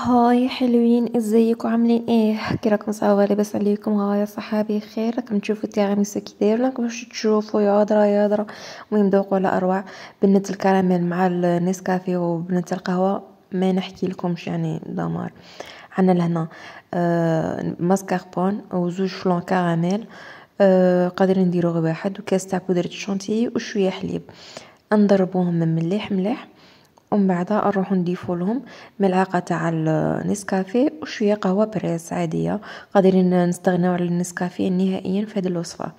هاي حلوين، ازيكم عاملين ايه؟ كي راكم صعبة لاباس عليكم؟ ها يا صحابي خير؟ راكم تشوفوا التيراميسو كي داير؟ راكم باش تشوفوا ياضرة المهم ذوقوا على اروع بنت الكراميل مع النسكافيه وبنت القهوه. ما نحكي لكمش يعني دمار. عندنا لهنا ماسكاربون وزوج فلون كراميل، قادرين نديرو غير واحد، وكاس تاع بودرة الشونتيي وشويه حليب. نضربوهم مليح مليح، ومن بعد نروحو نضيفو لهم ملعقه تاع النسكافيه وشويه قهوه بريس عاديه. قادرين نستغناو على النسكافيه نهائيا في هذه الوصفه.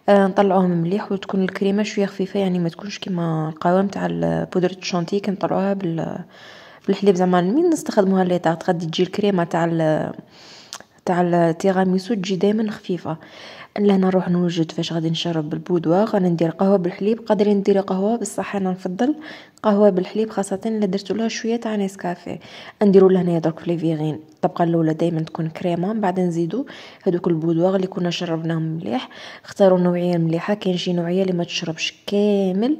نطلعوهم مليح وتكون الكريمه شويه خفيفه، يعني ما تكونش كيما القوام تاع بودره الشونتي كنطلعوها بالحليب. زعما من نستخدموها اللي غادي تجي الكريمه تاع التيراميسو تجي دائما خفيفه. لهنا نروح نوجد فاش غادي نشرب بالبودواغ. انا ندير قهوه بالحليب، قادرين نديروا قهوه بصح انا نفضل قهوه بالحليب، خاصه الا درت لها شويه تاع نسكافيه. نديروا لهنا درك فليفيغين. الطبقه الاولى دائما تكون كريمه، من بعد نزيدوا هذوك البودواغ اللي كنا شربناهم مليح. اختاروا نوعيه مليحه، كاين شي نوعيه اللي ما تشربش كامل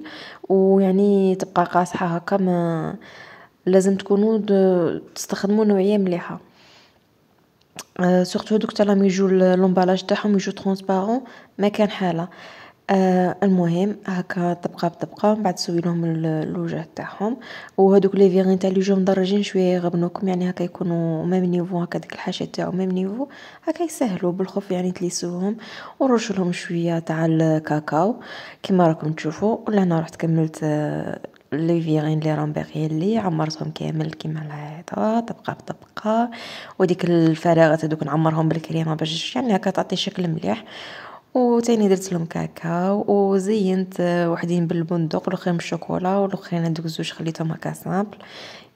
ويعني تبقى قاصحه هكا. ما لازم تكونوا تستخدموا نوعيه مليحه. سورتو هذوك تاع راهم يجوا لومبالاج تاعهم يجوا ترونسبارون، ما كان حاله. المهم هكا طبقه بطبقه، من بعد تسوي لهم الوجه تاعهم. وهذوك لي فيغين تاع اللي يجوا مدرجين شويه يغبنوكم، يعني هكا يكونوا ميم نيفو، هكا ديك الحاشيه تاعو ميم نيفو، هكا يسهلوا بالخف يعني تليسوهم. ونرش لهم شويه تاع الكاكاو كما راكم تشوفوا. ولا انا رحت كملت لي فيغين لي راهم باقيين لي، عمرتهم كامل كيما العاده طبقه بطبقه. وديك الفراغات هذوك نعمرهم بالكريمه باش يعني هكا تعطي شكل مليح. وتاني درت لهم كاكاو وزينت وحدين بالبندق والاخرين بالشوكولا، والاخرين هذوك زوج خليتهم هكا سامبل.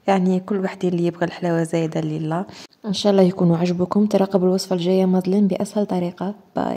يعني كل واحد اللي يبغى الحلاوه زايده لله. ان شاء الله يكونوا عجبكم. تراقبوا الوصفه الجايه مظلم باسهل طريقه. باي.